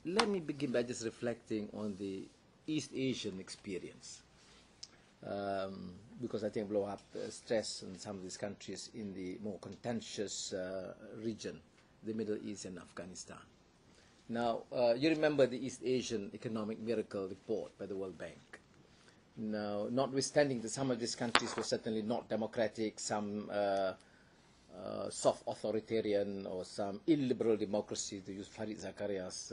let me begin by just reflecting on the East Asian experience, because I think blow up stress in some of these countries in the more contentious region, the Middle East and Afghanistan. Now, you remember the East Asian Economic Miracle Report by the World Bank. Now, notwithstanding that some of these countries were certainly not democratic, some soft authoritarian or some illiberal democracy, to use Farid Zakaria's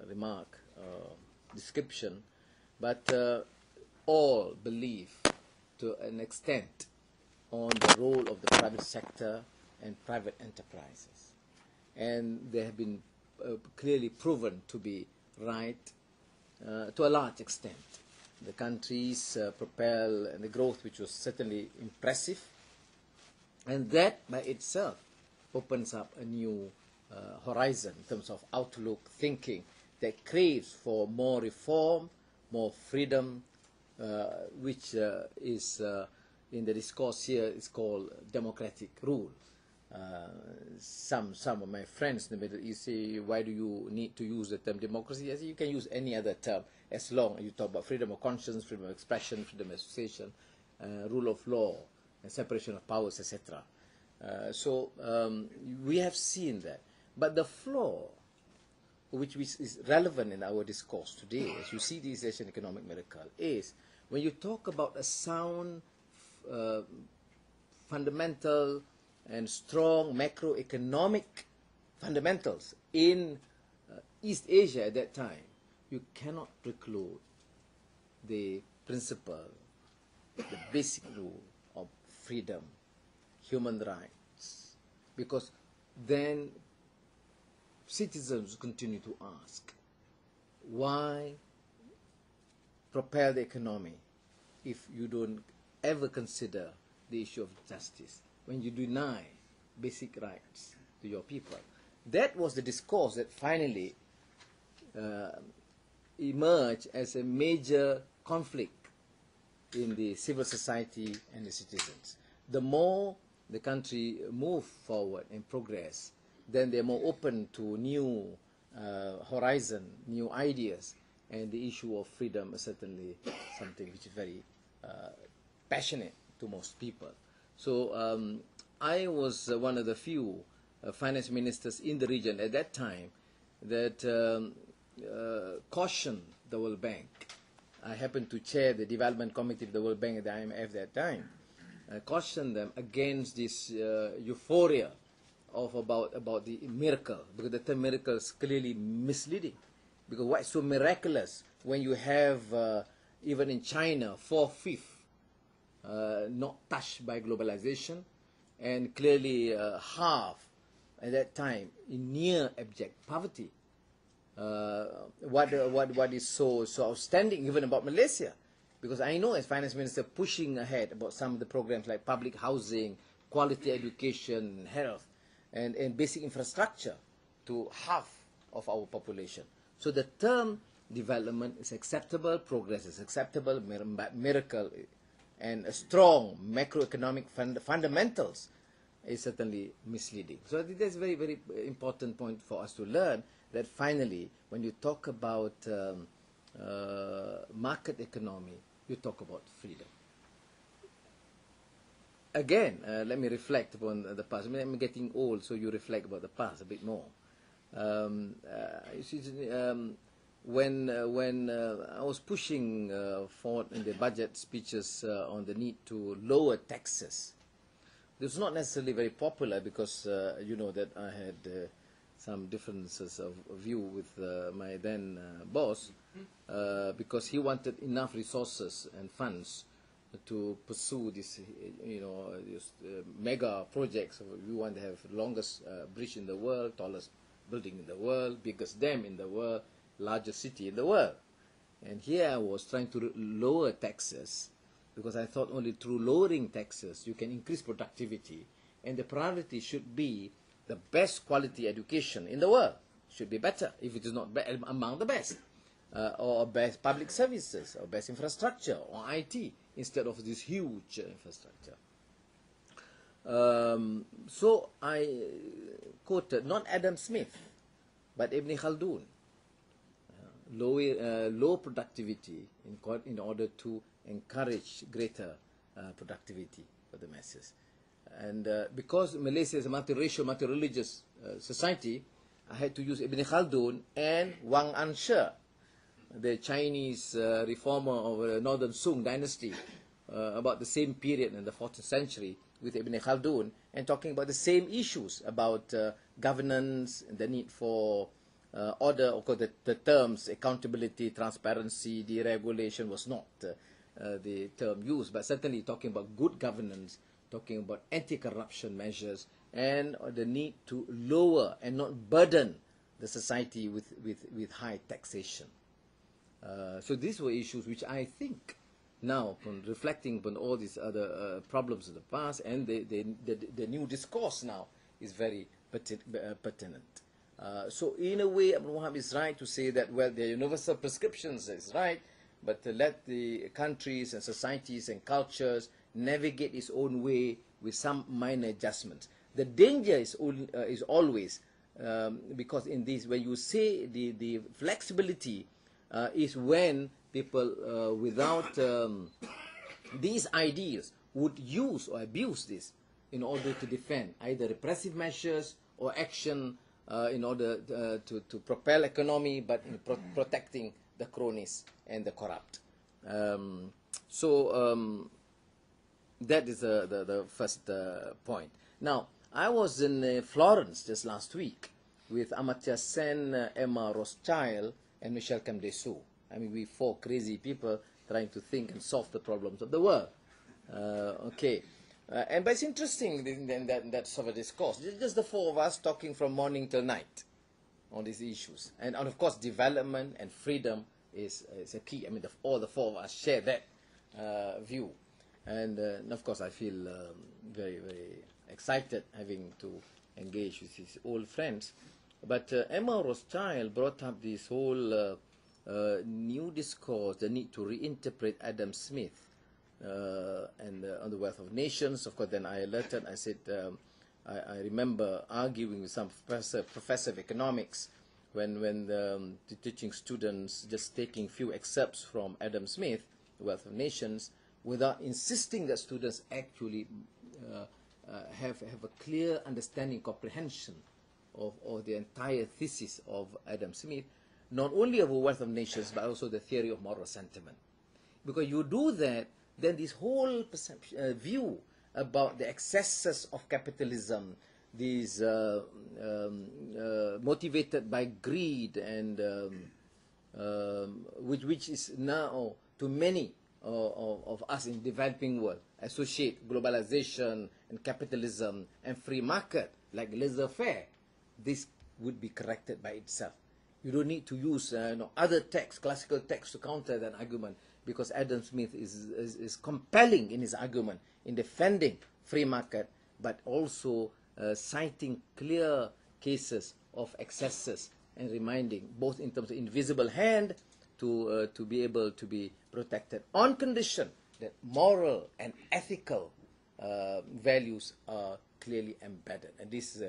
remark, description, but all believe to an extent on the role of the private sector and private enterprises. And they have been clearly proven to be right to a large extent. The countries propel the growth, which was certainly impressive, and that by itself opens up a new horizon in terms of outlook thinking that craves for more reform, more freedom, which is in the discourse here is called democratic rule. Some of my friends in the Middle East say, why do you need to use the term democracy? I say, you can use any other term as long as you talk about freedom of conscience, freedom of expression, freedom of association, rule of law, and separation of powers, etc. So we have seen that. But the flaw, which is relevant in our discourse today, as you see the East Asian Economic Miracle, is when you talk about a sound, fundamental, and strong macroeconomic fundamentals in East Asia at that time, you cannot preclude the principle, the basic rule of freedom, human rights, because then citizens continue to ask, why propel the economy if you don't ever consider the issue of justice, when you deny basic rights to your people? That was the discourse that finally emerged as a major conflict in the civil society and the citizens. The more the country moved forward and progressed, then they're more open to new horizon, new ideas, and the issue of freedom is certainly something which is very passionate to most people. So I was one of the few finance ministers in the region at that time that cautioned the World Bank. I happened to chair the development committee of the World Bank at the IMF at that time. I cautioned them against this euphoria of about the miracle, because the term miracle is clearly misleading. Because what's so miraculous when you have, even in China, 4/5 not touched by globalization, and clearly half at that time in near abject poverty. What is so outstanding even about Malaysia? Because I know as finance minister pushing ahead about some of the programs like public housing, quality education, health, and basic infrastructure to half of our population. So the term development is acceptable, progress is acceptable, miracle and a strong macroeconomic fundamentals is certainly misleading. So I think that's a very, very important point for us to learn, that finally, when you talk about market economy, you talk about freedom. Again, let me reflect upon the past. I mean, I'm getting old, so you reflect about the past a bit more. You see, when I was pushing forward in the budget speeches on the need to lower taxes, this was not necessarily very popular because you know that I had some differences of view with my then boss, because he wanted enough resources and funds to pursue this, you know, this, mega projects. We want to have the longest bridge in the world, tallest building in the world, biggest dam in the world, largest city in the world. And here I was trying to lower taxes, because I thought only through lowering taxes you can increase productivity, and the priority should be the best quality education in the world. Should be better, if it is not among the best, or best public services, or best infrastructure, or IT, instead of this huge infrastructure. So I quoted not Adam Smith, but Ibn Khaldun. Low productivity in order to encourage greater productivity for the masses. And because Malaysia is a multiracial, multireligious society, I had to use Ibn Khaldun and Wang Anshe, the Chinese reformer of the Northern Sung dynasty, about the same period in the 14th century with Ibn Khaldun, and talking about the same issues about governance and the need for order. Of course, the terms accountability, transparency, deregulation was not the term used, but certainly talking about good governance, talking about anti-corruption measures, and the need to lower and not burden the society with high taxation. So these were issues which I think now, upon reflecting on all these other problems of the past, and the new discourse now is very pertinent. So in a way, Abu Wahab is right to say that, well, the universal prescriptions is right, but to let the countries and societies and cultures navigate its own way with some minor adjustments. The danger is always, because in this, when you say the flexibility is when people without these ideals would use or abuse this in order to defend either repressive measures or action in order to propel economy, but in protecting the cronies and the corrupt. That is the first point. Now, I was in Florence just last week with Amartya Sen, Emma Rothschild, and Michel Camdesou. I mean, we four crazy people trying to think and solve the problems of the world. But it's interesting in that sort of discourse. Just the four of us talking from morning till night on these issues. And of course, development and freedom is a key. I mean, all the four of us share that view. And of course, I feel very, very excited having to engage with his old friends. But Emma Rothschild brought up this whole new discourse, the need to reinterpret Adam Smith and on the wealth of nations. Of course, then I alerted, I said, I remember arguing with some professor of economics when teaching students, just taking few excerpts from Adam Smith, The Wealth of Nations, without insisting that students actually have a clear understanding, comprehension of the entire thesis of Adam Smith, not only of A Wealth of Nations, but also the theory of moral sentiment. Because you do that, then this whole view about the excesses of capitalism, these motivated by greed, and which is now to many of us in the developing world associate globalization and capitalism and free market like laissez-faire, this would be corrected by itself. You don't need to use other texts, classical texts, to counter that argument, because Adam Smith is compelling in his argument in defending free market, but also citing clear cases of excesses and reminding, both in terms of invisible hand, to be able to be protected on condition that moral and ethical values are clearly embedded. And this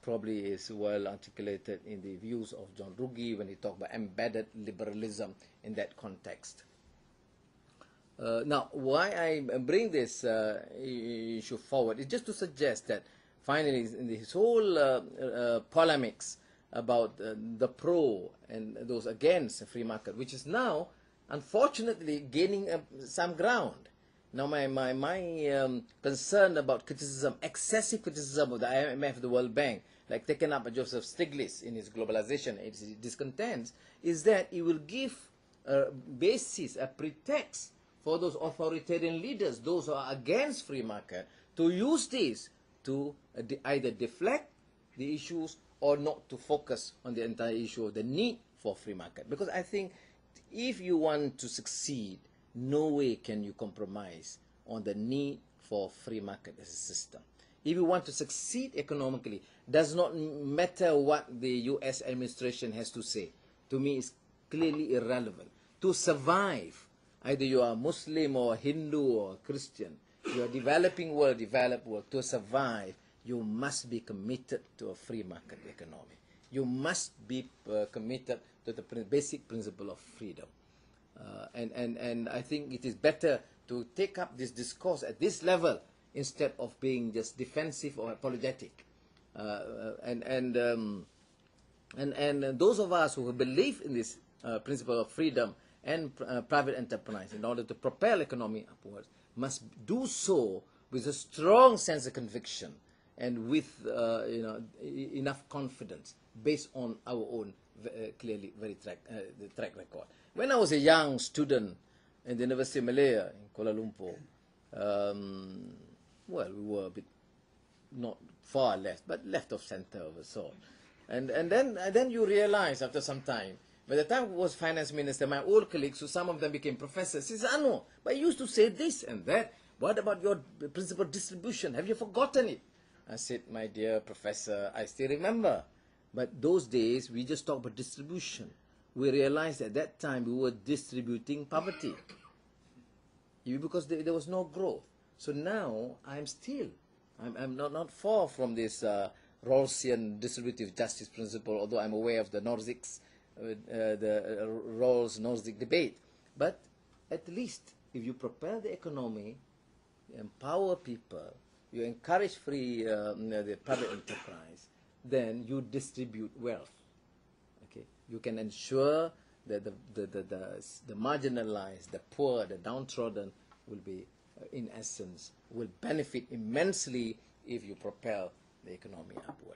probably is well articulated in the views of John Ruggie when he talked about embedded liberalism in that context. Now, why I bring this issue forward is just to suggest that finally, in this whole polemics about the pro and those against the free market, which is now, unfortunately, gaining some ground. Now, my concern about criticism, excessive criticism of the IMF, the World Bank, like taken up by Joseph Stiglitz in his globalization, his discontents, is that it will give a basis, a pretext for those authoritarian leaders, those who are against free market, to use this to either deflect the issues or not to focus on the entire issue of the need for free market. Because I think if you want to succeed, no way can you compromise on the need for free market as a system. If you want to succeed economically, does not matter what the US administration has to say. To me, it's clearly irrelevant. To survive, either you are Muslim or Hindu or Christian, you are developing world, developed world, to survive, you must be committed to a free market economy. You must be committed to the basic principle of freedom. And I think it is better to take up this discourse at this level instead of being just defensive or apologetic. And those of us who believe in this principle of freedom and private enterprise in order to propel economy upwards must do so with a strong sense of conviction and with enough confidence based on our own clearly the track record. When I was a young student in the University of Malaya in Kuala Lumpur, well, we were a bit not far left, but left of center of a sort. And then you realize after some time, by the time I was finance minister, my old colleagues, so some of them became professors, he said, Anwar, but I used to say this and that. What about your principle of distribution? Have you forgotten it? I said, my dear professor, I still remember. But those days, we just talked about distribution. We realized at that time we were distributing poverty because there was no growth. So now I'm not far from this Rawlsian distributive justice principle, although I'm aware of the Nozick's, the Rawls-Nozick debate. But at least if you propel the economy, you empower people, you encourage the private enterprise, then you distribute wealth. Okay, you can ensure that the marginalized, the poor, the downtrodden will be, in essence, will benefit immensely if you propel the economy upward.